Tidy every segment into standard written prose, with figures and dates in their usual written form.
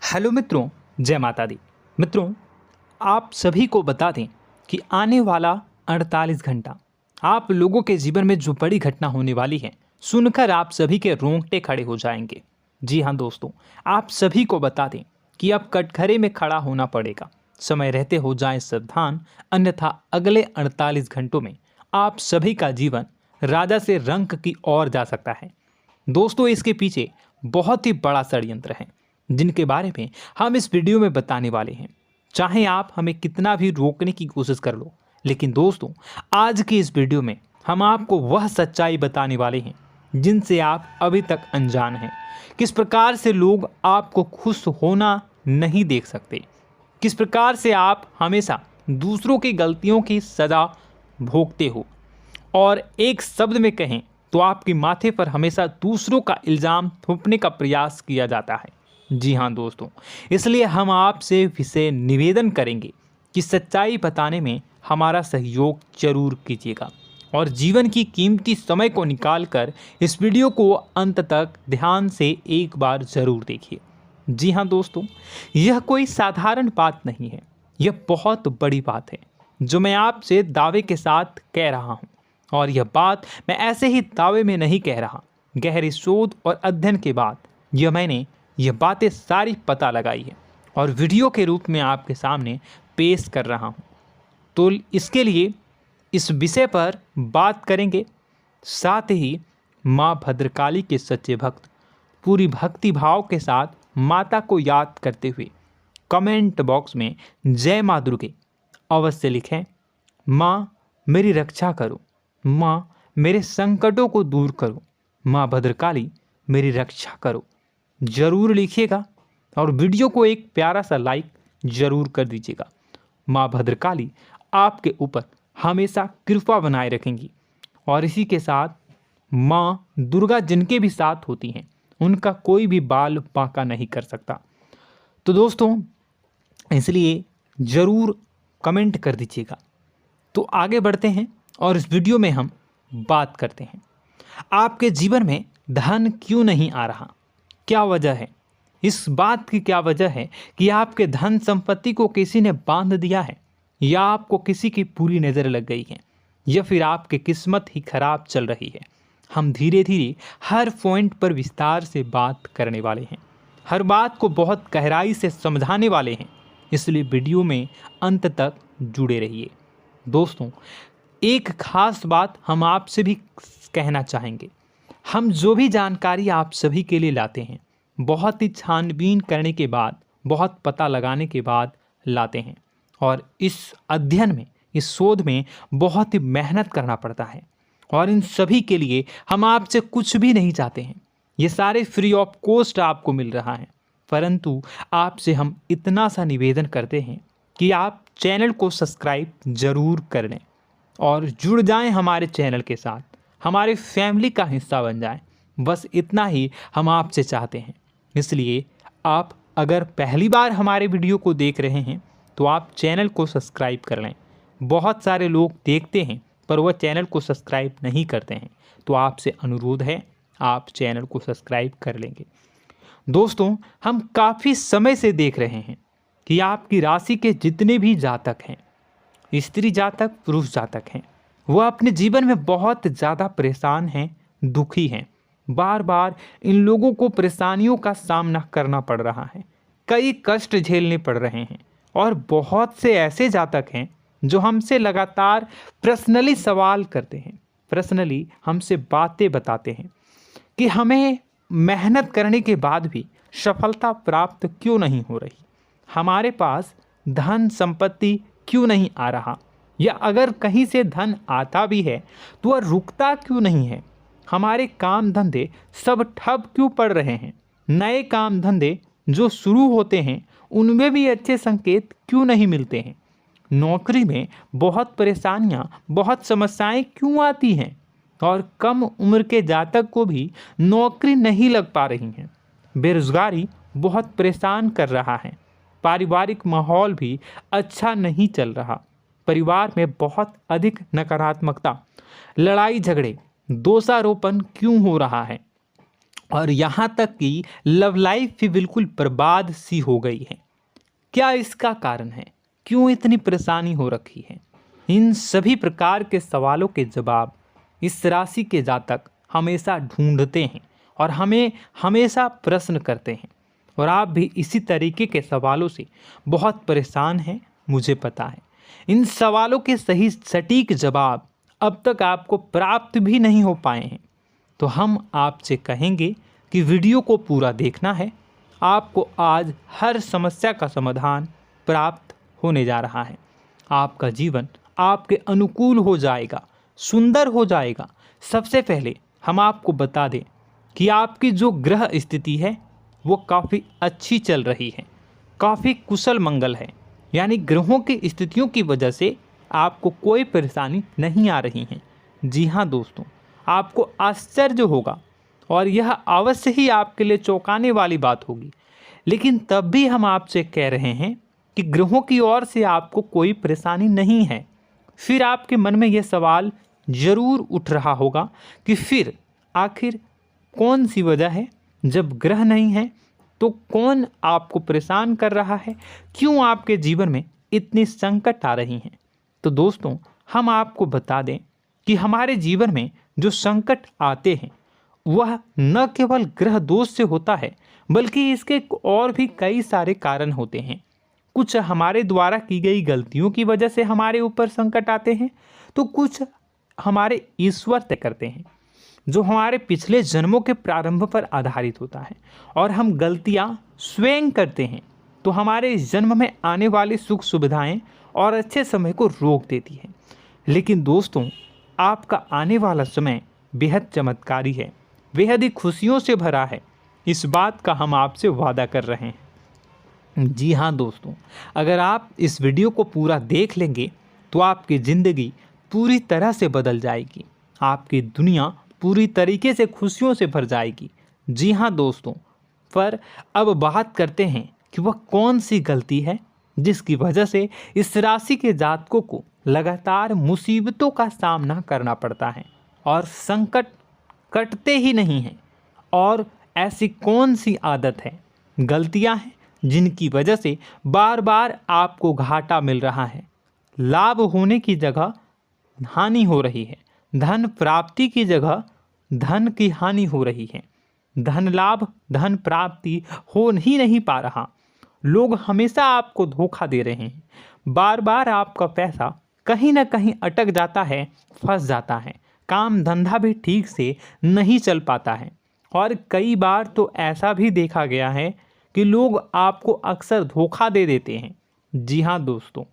Hello मित्रों, जय माता दी। मित्रों, आप सभी को बता दें कि आने वाला 48 घंटा आप लोगों के जीवन में जो बड़ी घटना होने वाली है, सुनकर आप सभी के रोंगटे खड़े हो जाएंगे। जी हाँ दोस्तों, आप सभी को बता दें कि अब कटघरे में खड़ा होना पड़ेगा। समय रहते हो जाएं सावधान, अन्यथा अगले 48 घंटों में आप सभी का जीवन राजा से रंक की ओर जा सकता है। दोस्तों, इसके पीछे बहुत ही बड़ा षड्यंत्र है जिनके बारे में हम इस वीडियो में बताने वाले हैं। चाहे आप हमें कितना भी रोकने की कोशिश कर लो, लेकिन दोस्तों आज की इस वीडियो में हम आपको वह सच्चाई बताने वाले हैं जिनसे आप अभी तक अनजान हैं। किस प्रकार से लोग आपको खुश होना नहीं देख सकते, किस प्रकार से आप हमेशा दूसरों की गलतियों की सज़ा भोगते हो, और एक शब्द में कहें तो आपके माथे पर हमेशा दूसरों का इल्ज़ाम थोपने का प्रयास किया जाता है। जी हाँ दोस्तों, इसलिए हम आपसे विशेष निवेदन करेंगे कि सच्चाई बताने में हमारा सहयोग जरूर कीजिएगा और जीवन की कीमती समय को निकालकर इस वीडियो को अंत तक ध्यान से एक बार ज़रूर देखिए। जी हाँ दोस्तों, यह कोई साधारण बात नहीं है, यह बहुत बड़ी बात है जो मैं आपसे दावे के साथ कह रहा हूँ। और यह बात मैं ऐसे ही दावे में नहीं कह रहा, गहरी शोध और अध्ययन के बाद मैंने यह बातें सारी पता लगाई है और वीडियो के रूप में आपके सामने पेश कर रहा हूँ। तो इसके लिए इस विषय पर बात करेंगे। साथ ही माँ भद्रकाली के सच्चे भक्त पूरी भक्ति भाव के साथ माता को याद करते हुए कमेंट बॉक्स में जय माँ दुर्गे अवश्य लिखें। माँ मेरी रक्षा करो, माँ मेरे संकटों को दूर करो, माँ भद्रकाली मेरी रक्षा करो, ज़रूर लिखिएगा और वीडियो को एक प्यारा सा लाइक ज़रूर कर दीजिएगा। माँ भद्रकाली आपके ऊपर हमेशा कृपा बनाए रखेंगी और इसी के साथ माँ दुर्गा जिनके भी साथ होती हैं उनका कोई भी बाल बांका नहीं कर सकता। तो दोस्तों, इसलिए ज़रूर कमेंट कर दीजिएगा। तो आगे बढ़ते हैं और इस वीडियो में हम बात करते हैं, आपके जीवन में धन क्यों नहीं आ रहा, क्या वजह है। इस बात की क्या वजह है कि आपके धन संपत्ति को किसी ने बांध दिया है, या आपको किसी की पूरी नज़र लग गई है, या फिर आपकी किस्मत ही खराब चल रही है। हम धीरे धीरे हर पॉइंट पर विस्तार से बात करने वाले हैं, हर बात को बहुत गहराई से समझाने वाले हैं, इसलिए वीडियो में अंत तक जुड़े रहिए। दोस्तों, एक खास बात हम आपसे भी कहना चाहेंगे, हम जो भी जानकारी आप सभी के लिए लाते हैं बहुत ही छानबीन करने के बाद, बहुत पता लगाने के बाद लाते हैं, और इस अध्ययन में, इस शोध में बहुत ही मेहनत करना पड़ता है। और इन सभी के लिए हम आपसे कुछ भी नहीं चाहते हैं, ये सारे फ्री ऑफ कॉस्ट आपको मिल रहा है। परंतु आपसे हम इतना सा निवेदन करते हैं कि आप चैनल को सब्सक्राइब ज़रूर कर लें और जुड़ जाएं हमारे चैनल के साथ, हमारे फैमिली का हिस्सा बन जाएं। बस इतना ही हम आपसे चाहते हैं। इसलिए आप अगर पहली बार हमारे वीडियो को देख रहे हैं तो आप चैनल को सब्सक्राइब कर लें। बहुत सारे लोग देखते हैं पर वह चैनल को सब्सक्राइब नहीं करते हैं, तो आपसे अनुरोध है आप चैनल को सब्सक्राइब कर लेंगे। दोस्तों, हम काफ़ी समय से देख रहे हैं कि आपकी राशि के जितने भी जातक हैं, स्त्री जातक पुरुष जातक हैं, वह अपने जीवन में बहुत ज़्यादा परेशान हैं, दुखी हैं। बार बार इन लोगों को परेशानियों का सामना करना पड़ रहा है, कई कष्ट झेलने पड़ रहे हैं। और बहुत से ऐसे जातक हैं जो हमसे लगातार पर्सनली सवाल करते हैं, पर्सनली हमसे बातें बताते हैं कि हमें मेहनत करने के बाद भी सफलता प्राप्त क्यों नहीं हो रही, हमारे पास धन संपत्ति क्यों नहीं आ रहा, या अगर कहीं से धन आता भी है तो वह रुकता क्यों नहीं है, हमारे काम धंधे सब ठप क्यों पड़ रहे हैं, नए काम धंधे जो शुरू होते हैं उनमें भी अच्छे संकेत क्यों नहीं मिलते हैं, नौकरी में बहुत परेशानियां, बहुत समस्याएं क्यों आती हैं, और कम उम्र के जातक को भी नौकरी नहीं लग पा रही हैं, बेरोजगारी बहुत परेशान कर रहा है, पारिवारिक माहौल भी अच्छा नहीं चल रहा, परिवार में बहुत अधिक नकारात्मकता, लड़ाई झगड़े, दोषारोपण क्यों हो रहा है, और यहाँ तक कि लव लाइफ भी बिल्कुल बर्बाद सी हो गई है। क्या इसका कारण है? क्यों इतनी परेशानी हो रखी है? इन सभी प्रकार के सवालों के जवाब इस राशि के जातक हमेशा ढूंढते हैं और हमें हमेशा प्रश्न करते हैं। और आप भी इसी तरीके के सवालों से बहुत परेशान हैं, मुझे पता है। इन सवालों के सही सटीक जवाब अब तक आपको प्राप्त भी नहीं हो पाए हैं, तो हम आपसे कहेंगे कि वीडियो को पूरा देखना है। आपको आज हर समस्या का समाधान प्राप्त होने जा रहा है। आपका जीवन आपके अनुकूल हो जाएगा, सुंदर हो जाएगा। सबसे पहले हम आपको बता दें कि आपकी जो ग्रह स्थिति है वो काफ़ी अच्छी चल रही है, काफ़ी कुशल मंगल है। यानी ग्रहों की स्थितियों की वजह से आपको कोई परेशानी नहीं आ रही है। जी हाँ दोस्तों, आपको आश्चर्य होगा और यह अवश्य ही आपके लिए चौंकाने वाली बात होगी, लेकिन तब भी हम आपसे कह रहे हैं कि ग्रहों की ओर से आपको कोई परेशानी नहीं है। फिर आपके मन में यह सवाल जरूर उठ रहा होगा कि फिर आखिर कौन सी वजह है? जब ग्रह नहीं है तो कौन आपको परेशान कर रहा है? क्यों आपके जीवन में इतनी संकट आ रही हैं? तो दोस्तों, हम आपको बता दें कि हमारे जीवन में जो संकट आते हैं वह न केवल ग्रह दोष से होता है, बल्कि इसके और भी कई सारे कारण होते हैं। कुछ हमारे द्वारा की गई गलतियों की वजह से हमारे ऊपर संकट आते हैं, तो कुछ हमारे ईश्वर तय करते हैं, जो हमारे पिछले जन्मों के प्रारंभ पर आधारित होता है। और हम गलतियां स्वयं करते हैं तो हमारे इस जन्म में आने वाली सुख सुविधाएं और अच्छे समय को रोक देती है। लेकिन दोस्तों, आपका आने वाला समय बेहद चमत्कारी है, बेहद ही खुशियों से भरा है। इस बात का हम आपसे वादा कर रहे हैं। जी हाँ दोस्तों, अगर आप इस वीडियो को पूरा देख लेंगे तो आपकी ज़िंदगी पूरी तरह से बदल जाएगी, आपकी दुनिया पूरी तरीके से खुशियों से भर जाएगी। जी हाँ दोस्तों, पर अब बात करते हैं कि वह कौन सी गलती है जिसकी वजह से इस राशि के जातकों को लगातार मुसीबतों का सामना करना पड़ता है और संकट कटते ही नहीं हैं। और ऐसी कौन सी आदत है, गलतियां हैं जिनकी वजह से बार बार आपको घाटा मिल रहा है, लाभ होने की जगह हानि हो रही है, धन प्राप्ति की जगह धन की हानि हो रही है, धन लाभ धन प्राप्ति हो ही नहीं पा रहा, लोग हमेशा आपको धोखा दे रहे हैं, बार बार आपका पैसा कहीं ना कहीं अटक जाता है, फंस जाता है, काम धंधा भी ठीक से नहीं चल पाता है। और कई बार तो ऐसा भी देखा गया है कि लोग आपको अक्सर धोखा दे देते हैं। जी हाँ दोस्तों,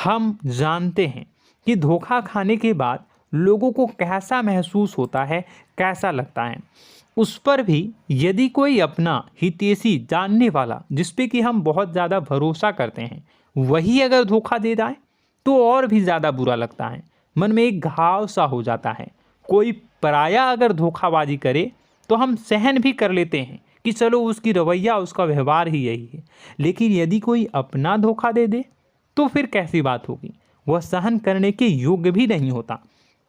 हम जानते हैं कि धोखा खाने के बाद लोगों को कैसा महसूस होता है, कैसा लगता है। उस पर भी यदि कोई अपना हितैषी जानने वाला, जिस पे कि हम बहुत ज़्यादा भरोसा करते हैं, वही अगर धोखा दे जाए तो और भी ज़्यादा बुरा लगता है, मन में एक घाव सा हो जाता है। कोई पराया अगर धोखाबाजी करे तो हम सहन भी कर लेते हैं कि चलो उसकी रवैया, उसका व्यवहार ही यही है। लेकिन यदि कोई अपना धोखा दे दे तो फिर कैसी बात होगी, वह सहन करने के योग्य भी नहीं होता।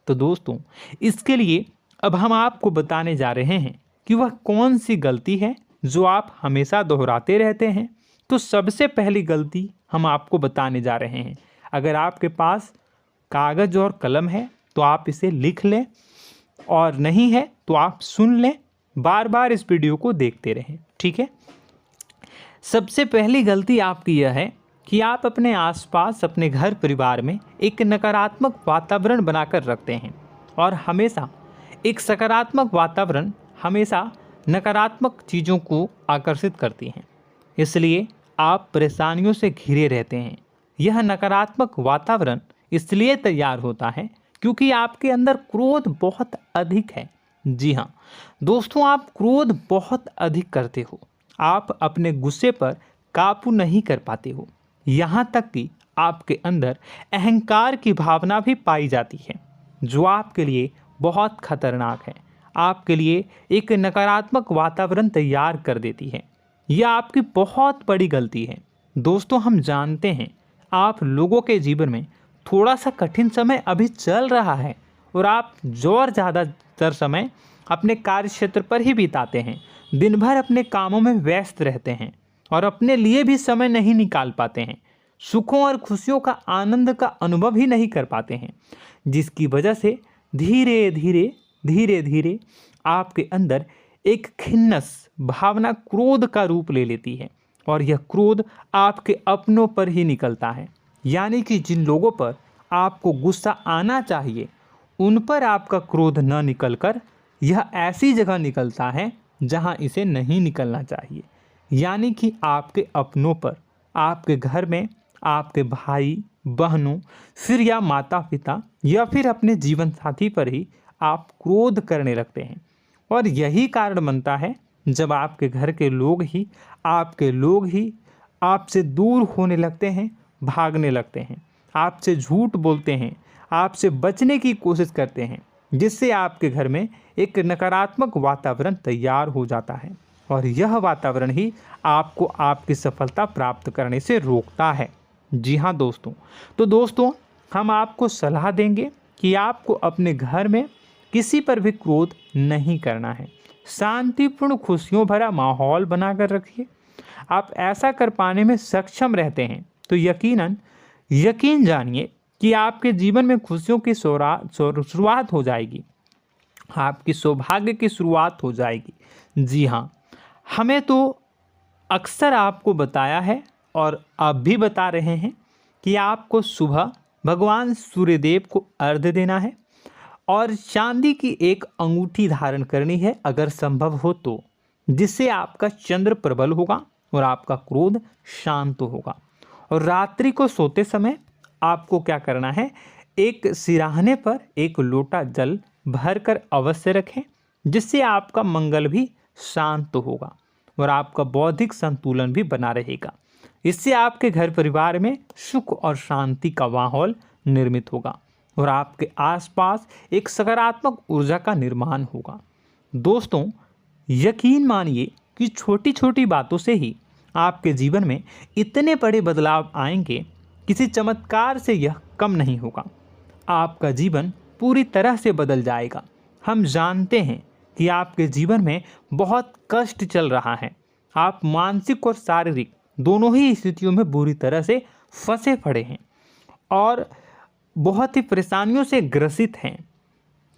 तो दोस्तों, इसके लिए अब हम आपको बताने जा रहे हैं कि वह कौन सी गलती है जो आप हमेशा दोहराते रहते हैं। तो सबसे पहली गलती हम आपको बताने जा रहे हैं। अगर आपके पास कागज़ और कलम है तो आप इसे लिख लें, और नहीं है तो आप सुन लें, बार बार इस वीडियो को देखते रहें, ठीक है। सबसे पहली गलती आपकी यह है कि आप अपने आसपास, अपने घर परिवार में एक नकारात्मक वातावरण बनाकर रखते हैं, और हमेशा एक सकारात्मक वातावरण हमेशा नकारात्मक चीज़ों को आकर्षित करती हैं। इसलिए आप परेशानियों से घिरे रहते हैं। यह नकारात्मक वातावरण इसलिए तैयार होता है क्योंकि आपके अंदर क्रोध बहुत अधिक है। जी हाँ दोस्तों, आप क्रोध बहुत अधिक करते हो, आप अपने गुस्से पर काबू नहीं कर पाते हो। यहाँ तक कि आपके अंदर अहंकार की भावना भी पाई जाती है, जो आपके लिए बहुत खतरनाक है, आपके लिए एक नकारात्मक वातावरण तैयार कर देती है। यह आपकी बहुत बड़ी गलती है। दोस्तों, हम जानते हैं आप लोगों के जीवन में थोड़ा सा कठिन समय अभी चल रहा है, और आप ज़्यादातर समय अपने कार्य क्षेत्र पर ही बिताते हैं, दिन भर अपने कामों में व्यस्त रहते हैं और अपने लिए भी समय नहीं निकाल पाते हैं, सुखों और खुशियों का आनंद का अनुभव ही नहीं कर पाते हैं, जिसकी वजह से धीरे धीरे आपके अंदर एक खिन्नस भावना क्रोध का रूप ले लेती है और यह क्रोध आपके अपनों पर ही निकलता है। यानी कि जिन लोगों पर आपको गुस्सा आना चाहिए उन पर आपका क्रोध न निकलकर यह ऐसी जगह निकलता है जहां इसे नहीं निकलना चाहिए। यानी कि आपके अपनों पर, आपके घर में, आपके भाई बहनों, फिर या माता पिता या फिर अपने जीवन साथी पर ही आप क्रोध करने लगते हैं। और यही कारण बनता है जब आपके घर के लोग ही आपसे दूर होने लगते हैं, भागने लगते हैं, आपसे झूठ बोलते हैं, आपसे बचने की कोशिश करते हैं, जिससे आपके घर में एक नकारात्मक वातावरण तैयार हो जाता है और यह वातावरण ही आपको आपकी सफलता प्राप्त करने से रोकता है। जी हाँ दोस्तों, तो दोस्तों हम आपको सलाह देंगे कि आपको अपने घर में किसी पर भी क्रोध नहीं करना है। शांतिपूर्ण खुशियों भरा माहौल बनाकर रखिए। आप ऐसा कर पाने में सक्षम रहते हैं तो यकीन जानिए कि आपके जीवन में खुशियों की शुरुआत हो जाएगी, आपकी सौभाग्य की शुरुआत हो जाएगी। जी हाँ, हमें तो अक्सर आपको बताया है और अब भी बता रहे हैं कि आपको सुबह भगवान सूर्यदेव को अर्घ्य देना है और चांदी की एक अंगूठी धारण करनी है अगर संभव हो तो, जिससे आपका चंद्र प्रबल होगा और आपका क्रोध शांत होगा। और रात्रि को सोते समय आपको क्या करना है, एक सिराहने पर एक लोटा जल भरकर अवश्य रखें, जिससे आपका मंगल भी शांत होगा और आपका बौद्धिक संतुलन भी बना रहेगा। इससे आपके घर परिवार में सुख और शांति का माहौल निर्मित होगा और आपके आसपास एक सकारात्मक ऊर्जा का निर्माण होगा। दोस्तों यकीन मानिए कि छोटी छोटी बातों से ही आपके जीवन में इतने बड़े बदलाव आएंगे, किसी चमत्कार से यह कम नहीं होगा। आपका जीवन पूरी तरह से बदल जाएगा। हम जानते हैं कि आपके जीवन में बहुत कष्ट चल रहा है, आप मानसिक और शारीरिक दोनों ही स्थितियों में बुरी तरह से फंसे पड़े हैं और बहुत ही परेशानियों से ग्रसित हैं।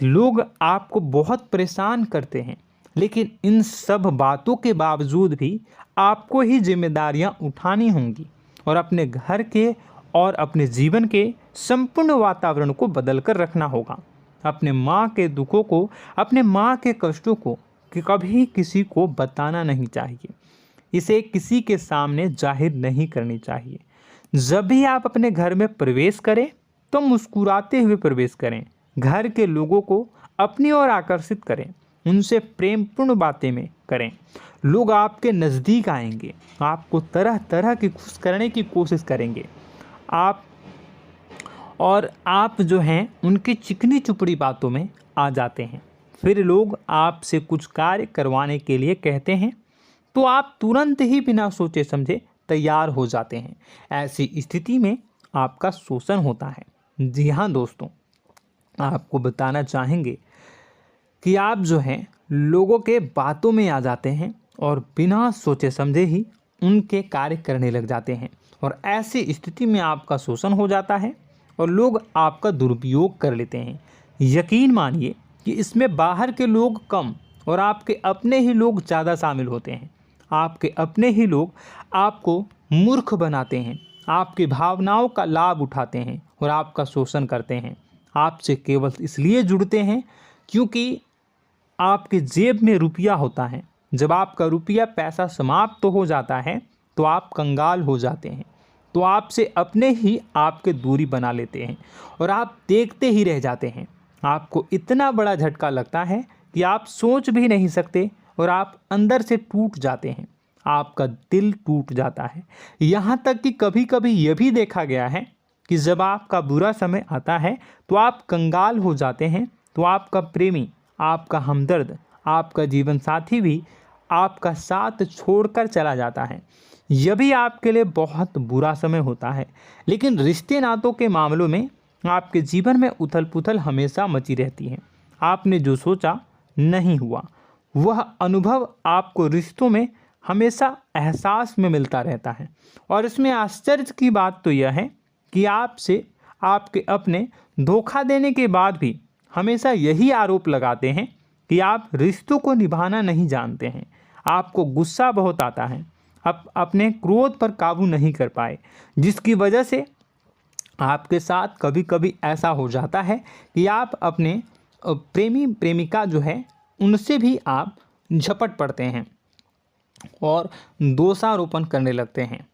लोग आपको बहुत परेशान करते हैं, लेकिन इन सब बातों के बावजूद भी आपको ही जिम्मेदारियां उठानी होंगी और अपने घर के और अपने जीवन के संपूर्ण वातावरण को बदल कर रखना होगा। अपने माँ के दुखों को, अपने माँ के कष्टों को कभी किसी को बताना नहीं चाहिए, इसे किसी के सामने जाहिर नहीं करनी चाहिए। जब भी आप अपने घर में प्रवेश करें तो मुस्कुराते हुए प्रवेश करें, घर के लोगों को अपनी ओर आकर्षित करें, उनसे प्रेमपूर्ण बातें में करें। लोग आपके नज़दीक आएंगे, आपको तरह तरह की खुश करने की कोशिश करेंगे। आप जो हैं उनकी चिकनी चुपड़ी बातों में आ जाते हैं। फिर लोग आपसे कुछ कार्य करवाने के लिए कहते हैं तो आप तुरंत ही बिना सोचे समझे तैयार हो जाते हैं। ऐसी स्थिति में आपका शोषण होता है। जी हाँ दोस्तों, आपको बताना चाहेंगे कि आप जो हैं लोगों के बातों में आ जाते हैं और बिना सोचे समझे ही उनके कार्य करने लग जाते हैं और ऐसी स्थिति में आपका शोषण हो जाता है और लोग आपका दुरुपयोग कर लेते हैं। यकीन मानिए कि इसमें बाहर के लोग कम और आपके अपने ही लोग ज़्यादा शामिल होते हैं। आपके अपने ही लोग आपको मूर्ख बनाते हैं, आपकी भावनाओं का लाभ उठाते हैं और आपका शोषण करते हैं। आपसे केवल इसलिए जुड़ते हैं क्योंकि आपके जेब में रुपया होता है। जब आपका रुपया पैसा समाप्त हो जाता है तो आप कंगाल हो जाते हैं, तो आपसे अपने ही आपके दूरी बना लेते हैं और आप देखते ही रह जाते हैं। आपको इतना बड़ा झटका लगता है कि आप सोच भी नहीं सकते और आप अंदर से टूट जाते हैं, आपका दिल टूट जाता है। यहाँ तक कि कभी कभी यह भी देखा गया है कि जब आपका बुरा समय आता है तो आप कंगाल हो जाते हैं, तो आपका प्रेमी, आपका हमदर्द, आपका जीवन साथी भी आपका साथ छोड़कर चला जाता है। यह भी आपके लिए बहुत बुरा समय होता है। लेकिन रिश्ते नातों के मामलों में आपके जीवन में उथल पुथल हमेशा मची रहती है। आपने जो सोचा नहीं हुआ। वह अनुभव आपको रिश्तों में हमेशा एहसास में मिलता रहता है। और इसमें आश्चर्य की बात तो यह है कि आपसे आपके अपने धोखा देने के बाद भी हमेशा यही आरोप लगाते हैं कि आप रिश्तों को निभाना नहीं जानते हैं। आपको गुस्सा बहुत आता है, आप अपने क्रोध पर काबू नहीं कर पाए, जिसकी वजह से आपके साथ कभी कभी ऐसा हो जाता है कि आप अपने प्रेमी प्रेमिका जो है उनसे भी आप झपट पड़ते हैं और दोषारोपण करने लगते हैं।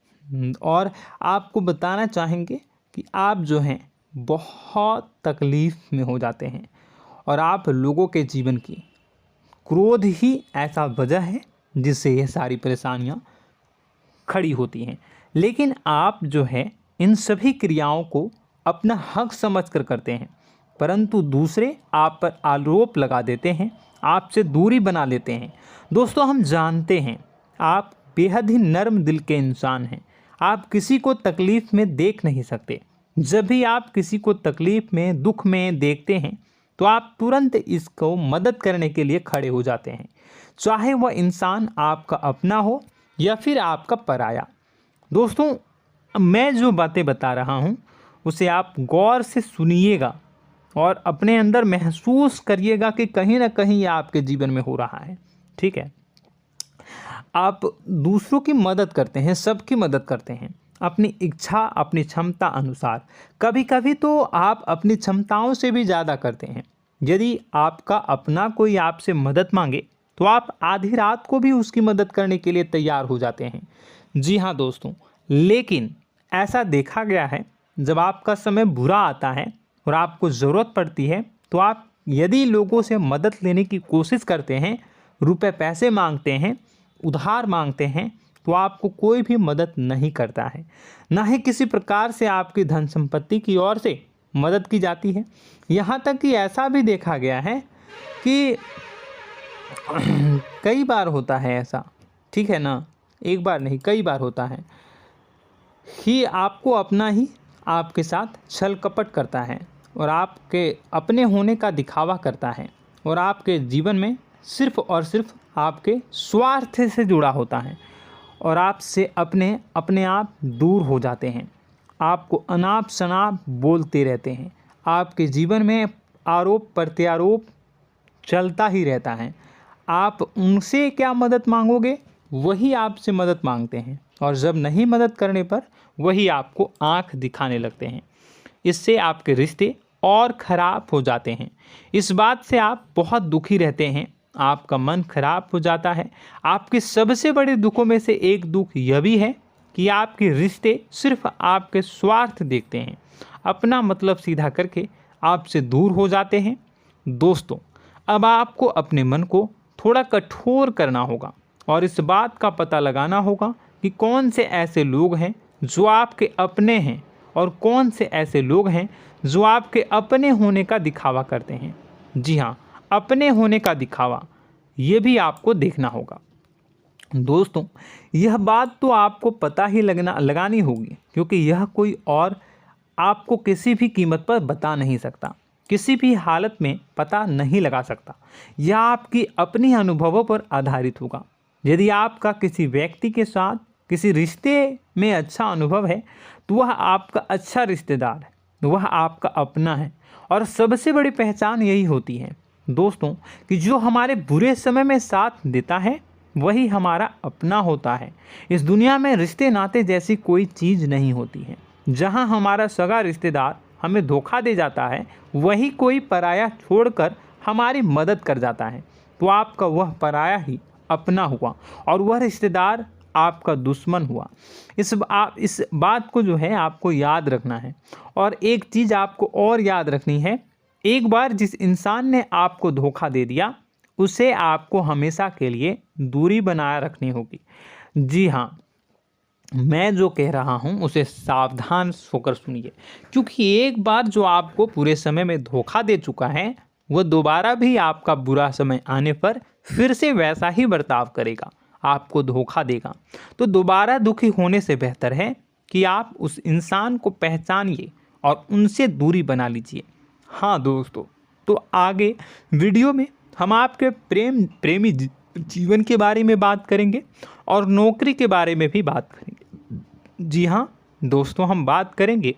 और आपको बताना चाहेंगे कि आप जो हैं बहुत तकलीफ़ में हो जाते हैं और आप लोगों के जीवन की क्रोध ही ऐसा वजह है जिससे ये सारी परेशानियां खड़ी होती हैं। लेकिन आप जो है इन सभी क्रियाओं को अपना हक समझकर करते हैं, परंतु दूसरे आप पर आरोप लगा देते हैं, आपसे दूरी बना लेते हैं। दोस्तों, हम जानते हैं आप बेहद ही नर्म दिल के इंसान हैं। आप किसी को तकलीफ़ में देख नहीं सकते। जब भी आप किसी को तकलीफ़ में, दुख में देखते हैं तो आप तुरंत इसको मदद करने के लिए खड़े हो जाते हैं, चाहे वह इंसान आपका अपना हो या फिर आपका पराया। दोस्तों, मैं जो बातें बता रहा हूँ उसे आप गौर से सुनिएगा और अपने अंदर महसूस करिएगा कि कहीं ना कहीं ये आपके जीवन में हो रहा है। ठीक है, आप दूसरों की मदद करते हैं, सबकी मदद करते हैं अपनी इच्छा, अपनी क्षमता अनुसार। कभी कभी तो आप अपनी क्षमताओं से भी ज़्यादा करते हैं। यदि आपका अपना कोई आपसे मदद मांगे तो आप आधी रात को भी उसकी मदद करने के लिए तैयार हो जाते हैं। जी हाँ दोस्तों, लेकिन ऐसा देखा गया है जब आपका समय बुरा आता है और आपको ज़रूरत पड़ती है तो आप यदि लोगों से मदद लेने की कोशिश करते हैं, रुपए पैसे मांगते हैं, उधार मांगते हैं, तो आपको कोई भी मदद नहीं करता है। ना ही किसी प्रकार से आपकी धन संपत्ति की ओर से मदद की जाती है। यहाँ तक कि ऐसा भी देखा गया है कि कई बार होता है ऐसा, ठीक है ना, एक बार नहीं कई बार होता है कि आपको अपना ही आपके साथ छल कपट करता है और आपके अपने होने का दिखावा करता है और आपके जीवन में सिर्फ और सिर्फ आपके स्वार्थ से जुड़ा होता है और आपसे अपने आप दूर हो जाते हैं। आपको अनाप शनाप बोलते रहते हैं। आपके जीवन में आरोप प्रत्यारोप चलता ही रहता है। आप उनसे क्या मदद मांगोगे, वही आपसे मदद मांगते हैं और जब नहीं मदद करने पर वही आपको आंख दिखाने लगते हैं। इससे आपके रिश्ते और ख़राब हो जाते हैं। इस बात से आप बहुत दुखी रहते हैं, आपका मन खराब हो जाता है। आपके सबसे बड़े दुखों में से एक दुख यह भी है कि आपके रिश्ते सिर्फ आपके स्वार्थ देखते हैं, अपना मतलब सीधा करके आपसे दूर हो जाते हैं। दोस्तों, अब आपको अपने मन को थोड़ा कठोर करना होगा और इस बात का पता लगाना होगा कि कौन से ऐसे लोग हैं जो आपके अपने हैं और कौन से ऐसे लोग हैं जो आपके अपने होने का दिखावा करते हैं। जी हाँ, अपने होने का दिखावा, ये भी आपको देखना होगा। दोस्तों, यह बात तो आपको पता ही लगानी होगी, क्योंकि यह कोई और आपको किसी भी कीमत पर बता नहीं सकता, किसी भी हालत में पता नहीं लगा सकता। यह आपकी अपनी अनुभवों पर आधारित होगा। यदि आपका किसी व्यक्ति के साथ किसी रिश्ते में अच्छा अनुभव है तो वह आपका अच्छा रिश्तेदार है, वह आपका अपना है। और सबसे बड़ी पहचान यही होती है दोस्तों कि जो हमारे बुरे समय में साथ देता है वही हमारा अपना होता है। इस दुनिया में रिश्ते नाते जैसी कोई चीज़ नहीं होती है। जहां हमारा सगा रिश्तेदार हमें धोखा दे जाता है, वही कोई पराया छोड़कर हमारी मदद कर जाता है, तो आपका वह पराया ही अपना हुआ और वह रिश्तेदार आपका दुश्मन हुआ। इस बात को जो है आपको याद रखना है। और एक चीज़ आपको और याद रखनी है, एक बार जिस इंसान ने आपको धोखा दे दिया उसे आपको हमेशा के लिए दूरी बनाए रखनी होगी। जी हाँ, मैं जो कह रहा हूँ उसे सावधान होकर सुनिए, क्योंकि एक बार जो आपको पूरे समय में धोखा दे चुका है वह दोबारा भी आपका बुरा समय आने पर फिर से वैसा ही बर्ताव करेगा, आपको धोखा देगा। तो दोबारा दुखी होने से बेहतर है कि आप उस इंसान को पहचानिए और उनसे दूरी बना लीजिए। हाँ दोस्तों, तो आगे वीडियो में हम आपके प्रेमी जीवन के बारे में बात करेंगे और नौकरी के बारे में भी बात करेंगे। जी हाँ दोस्तों, हम बात करेंगे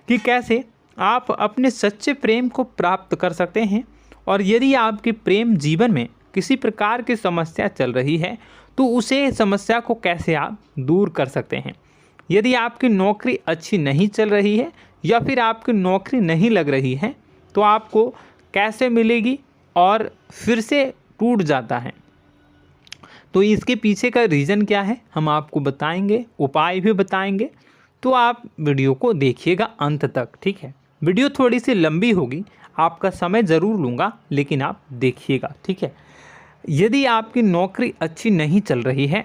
कि कैसे आप अपने सच्चे प्रेम को प्राप्त कर सकते हैं, और यदि आपके प्रेम जीवन में किसी प्रकार की समस्या चल रही है तो उसे समस्या को कैसे आप दूर कर सकते हैं। यदि आपकी नौकरी अच्छी नहीं चल रही है या फिर आपकी नौकरी नहीं लग रही है तो आपको कैसे मिलेगी और फिर से टूट जाता है, तो इसके पीछे का रीज़न क्या है हम आपको बताएंगे, उपाय भी बताएंगे। तो आप वीडियो को देखिएगा अंत तक, ठीक है। वीडियो थोड़ी सी लंबी होगी, आपका समय ज़रूर लूँगा, लेकिन आप देखिएगा, ठीक है। यदि आपकी नौकरी अच्छी नहीं चल रही है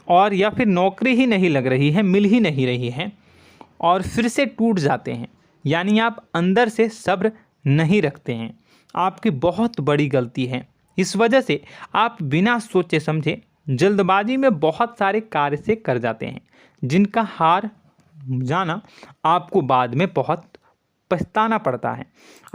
और या फिर नौकरी ही नहीं लग रही है, मिल ही नहीं रही है और फिर से टूट जाते हैं, यानी आप अंदर से सब्र नहीं रखते हैं, आपकी बहुत बड़ी गलती है। इस वजह से आप बिना सोचे समझे जल्दबाजी में बहुत सारे कार्य से कर जाते हैं, जिनका हार जाना आपको बाद में बहुत पछताना पड़ता है।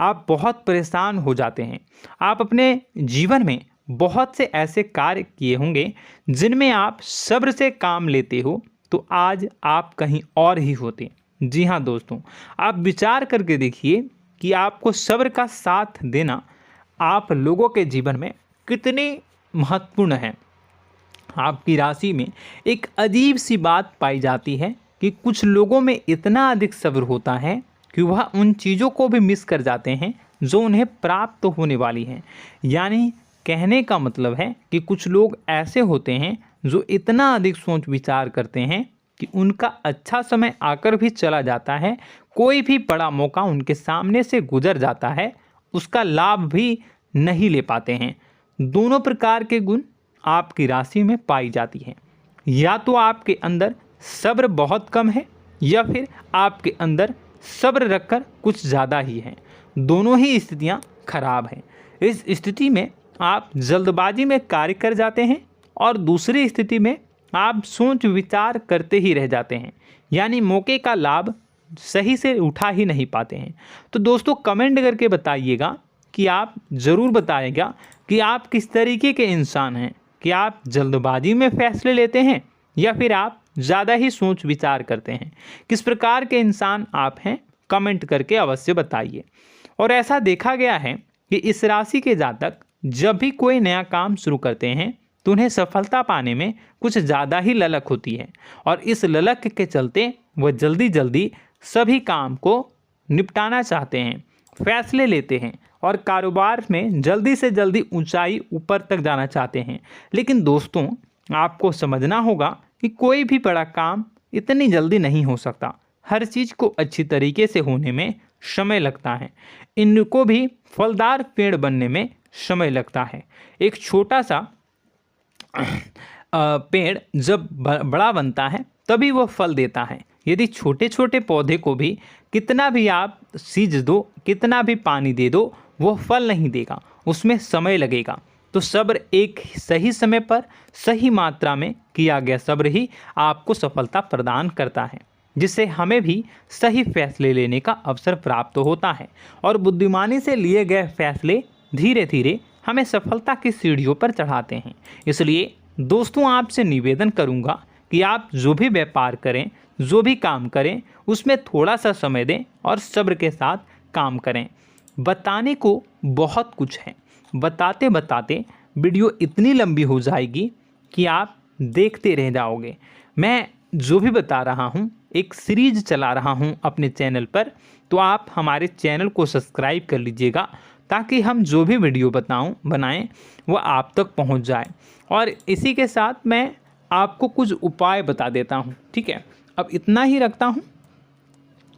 आप बहुत परेशान हो जाते हैं। आप अपने जीवन में बहुत से ऐसे कार्य किए होंगे जिनमें आप सब्र से काम लेते हो, तो आज आप कहीं और ही होते। जी हाँ दोस्तों, आप विचार करके देखिए कि आपको सब्र का साथ देना आप लोगों के जीवन में कितने महत्वपूर्ण है। आपकी राशि में एक अजीब सी बात पाई जाती है कि कुछ लोगों में इतना अधिक सब्र होता है कि वह उन चीज़ों को भी मिस कर जाते हैं जो उन्हें प्राप्त होने वाली हैं। यानी कहने का मतलब है कि कुछ लोग ऐसे होते हैं जो इतना अधिक सोच विचार करते हैं कि उनका अच्छा समय आकर भी चला जाता है, कोई भी बड़ा मौका उनके सामने से गुजर जाता है, उसका लाभ भी नहीं ले पाते हैं। दोनों प्रकार के गुण आपकी राशि में पाई जाती हैं। या तो आपके अंदर सब्र बहुत कम है या फिर आपके अंदर सब्र रखकर कुछ ज़्यादा ही है। दोनों ही स्थितियाँ खराब हैं। इस स्थिति में आप जल्दबाजी में कार्य कर जाते हैं और दूसरी स्थिति में आप सोच विचार करते ही रह जाते हैं, यानी मौके का लाभ सही से उठा ही नहीं पाते हैं। तो दोस्तों कमेंट करके बताइएगा कि आप ज़रूर बताइएगा कि आप किस तरीके के इंसान हैं, कि आप जल्दबाजी में फैसले लेते हैं या फिर आप ज़्यादा ही सोच विचार करते हैं। किस प्रकार के इंसान आप हैं, कमेंट करके अवश्य बताइए। और ऐसा देखा गया है कि इस राशि के जातक जब भी कोई नया काम शुरू करते हैं तो उन्हें सफलता पाने में कुछ ज़्यादा ही ललक होती है, और इस ललक के चलते वह जल्दी जल्दी सभी काम को निपटाना चाहते हैं, फैसले लेते हैं और कारोबार में जल्दी से जल्दी ऊंचाई ऊपर तक जाना चाहते हैं। लेकिन दोस्तों आपको समझना होगा कि कोई भी बड़ा काम इतनी जल्दी नहीं हो सकता। हर चीज़ को अच्छी तरीके से होने में समय लगता है। इनको भी फलदार पेड़ बनने में समय लगता है। एक छोटा सा पेड़ जब बड़ा बनता है तभी वो फल देता है। यदि छोटे छोटे पौधे को भी कितना भी आप सींच दो, कितना भी पानी दे दो, वो फल नहीं देगा, उसमें समय लगेगा। तो सब्र एक सही समय पर सही मात्रा में किया गया सब्र ही आपको सफलता प्रदान करता है, जिससे हमें भी सही फैसले लेने का अवसर प्राप्त होता है। और बुद्धिमानी से लिए गए फैसले धीरे धीरे हमें सफलता की सीढ़ियों पर चढ़ाते हैं। इसलिए दोस्तों आपसे निवेदन करूंगा कि आप जो भी व्यापार करें, जो भी काम करें, उसमें थोड़ा सा समय दें और सब्र के साथ काम करें। बताने को बहुत कुछ है, बताते बताते वीडियो इतनी लंबी हो जाएगी कि आप देखते रह जाओगे। मैं जो भी बता रहा हूँ एक सीरीज चला रहा हूँ अपने चैनल पर, तो आप हमारे चैनल को सब्सक्राइब कर लीजिएगा ताकि हम जो भी वीडियो बनाएं वो आप तक पहुँच जाए। और इसी के साथ मैं आपको कुछ उपाय बता देता हूँ, ठीक है। अब इतना ही रखता हूँ।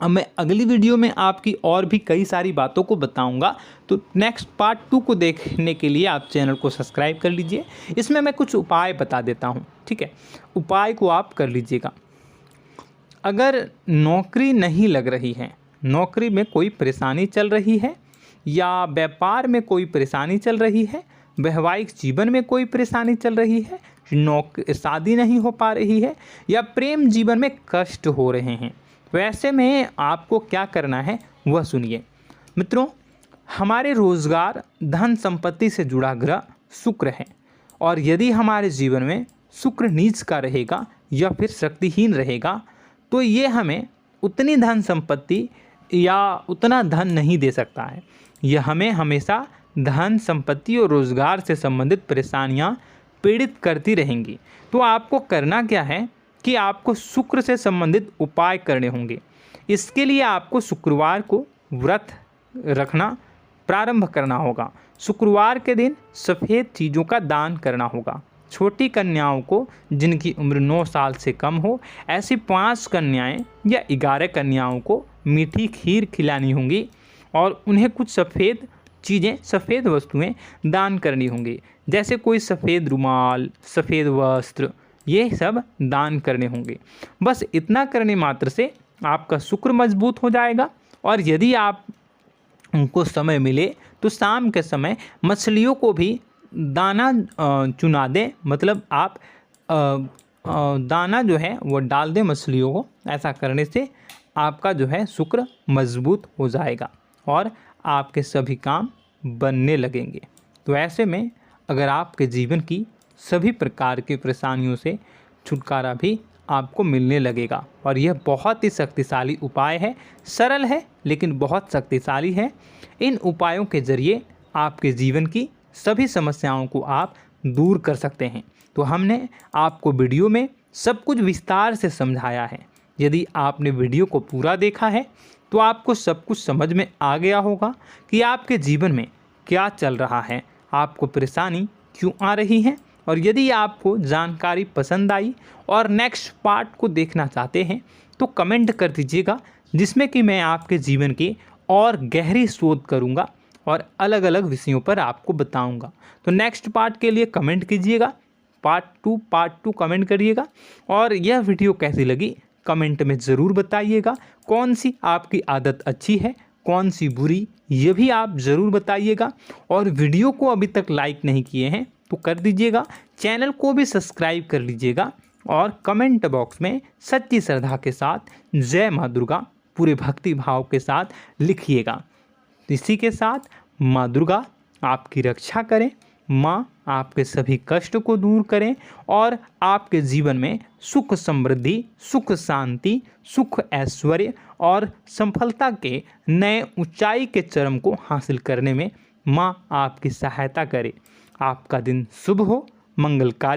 अब मैं अगली वीडियो में आपकी और भी कई सारी बातों को बताऊंगा, तो नेक्स्ट पार्ट 2 को देखने के लिए आप चैनल को सब्सक्राइब कर लीजिए। इसमें मैं कुछ उपाय बता देता हूं, ठीक है। उपाय को आप कर लीजिएगा। अगर नौकरी नहीं लग रही है, नौकरी में कोई परेशानी चल रही है, या व्यापार में कोई परेशानी चल रही है, वैवाहिक जीवन में कोई परेशानी चल रही है, शादी नहीं हो पा रही है, या प्रेम जीवन में कष्ट हो रहे हैं, वैसे में आपको क्या करना है वह सुनिए। मित्रों, हमारे रोजगार धन संपत्ति से जुड़ा ग्रह शुक्र है, और यदि हमारे जीवन में शुक्र नीच का रहेगा या फिर शक्तिहीन रहेगा तो ये हमें उतनी धन संपत्ति या उतना धन नहीं दे सकता है। यह हमें हमेशा धन संपत्ति और रोजगार से संबंधित परेशानियां पीड़ित करती रहेंगी। तो आपको करना क्या है कि आपको शुक्र से संबंधित उपाय करने होंगे। इसके लिए आपको शुक्रवार को व्रत रखना प्रारंभ करना होगा। शुक्रवार के दिन सफ़ेद चीज़ों का दान करना होगा। छोटी कन्याओं को जिनकी उम्र 9 साल से कम हो, ऐसी 5 कन्याएं या 11 कन्याओं को मीठी खीर खिलानी होंगी और उन्हें कुछ सफ़ेद चीज़ें, सफ़ेद वस्तुएं दान करनी होंगी, जैसे कोई सफ़ेद रुमाल, सफ़ेद वस्त्र, ये सब दान करने होंगे। बस इतना करने मात्र से आपका शुक्र मजबूत हो जाएगा। और यदि आप उनको समय मिले तो शाम के समय मछलियों को भी दाना चुना दें, मतलब आप दाना जो है वो डाल दें मछलियों को। ऐसा करने से आपका जो है शुक्र मजबूत हो जाएगा और आपके सभी काम बनने लगेंगे। तो ऐसे में अगर आपके जीवन की सभी प्रकार की परेशानियों से छुटकारा भी आपको मिलने लगेगा। और यह बहुत ही शक्तिशाली उपाय है, सरल है लेकिन बहुत शक्तिशाली है। इन उपायों के ज़रिए आपके जीवन की सभी समस्याओं को आप दूर कर सकते हैं। तो हमने आपको वीडियो में सब कुछ विस्तार से समझाया है। यदि आपने वीडियो को पूरा देखा है तो आपको सब कुछ समझ में आ गया होगा कि आपके जीवन में क्या चल रहा है, आपको परेशानी क्यों आ रही है। और यदि आपको जानकारी पसंद आई और नेक्स्ट पार्ट को देखना चाहते हैं तो कमेंट कर दीजिएगा, जिसमें कि मैं आपके जीवन की और गहरी शोध करूंगा और अलग अलग विषयों पर आपको बताऊंगा। तो नेक्स्ट पार्ट के लिए कमेंट कीजिएगा, पार्ट टू कमेंट करिएगा। और यह वीडियो कैसी लगी कमेंट में ज़रूर बताइएगा। कौन सी आपकी आदत अच्छी है, कौन सी बुरी, ये भी आप ज़रूर बताइएगा। और वीडियो को अभी तक लाइक नहीं किए हैं तो कर दीजिएगा, चैनल को भी सब्सक्राइब कर लीजिएगा और कमेंट बॉक्स में सच्ची श्रद्धा के साथ जय माँ दुर्गा पूरे भक्ति भाव के साथ लिखिएगा। इसी के साथ माँ दुर्गा आपकी रक्षा करें, माँ आपके सभी कष्ट को दूर करें और आपके जीवन में सुख समृद्धि, सुख शांति, सुख ऐश्वर्य और सफलता के नए ऊंचाई के चरम को हासिल करने में माँ आपकी सहायता करे। आपका दिन शुभ हो, मंगलकारी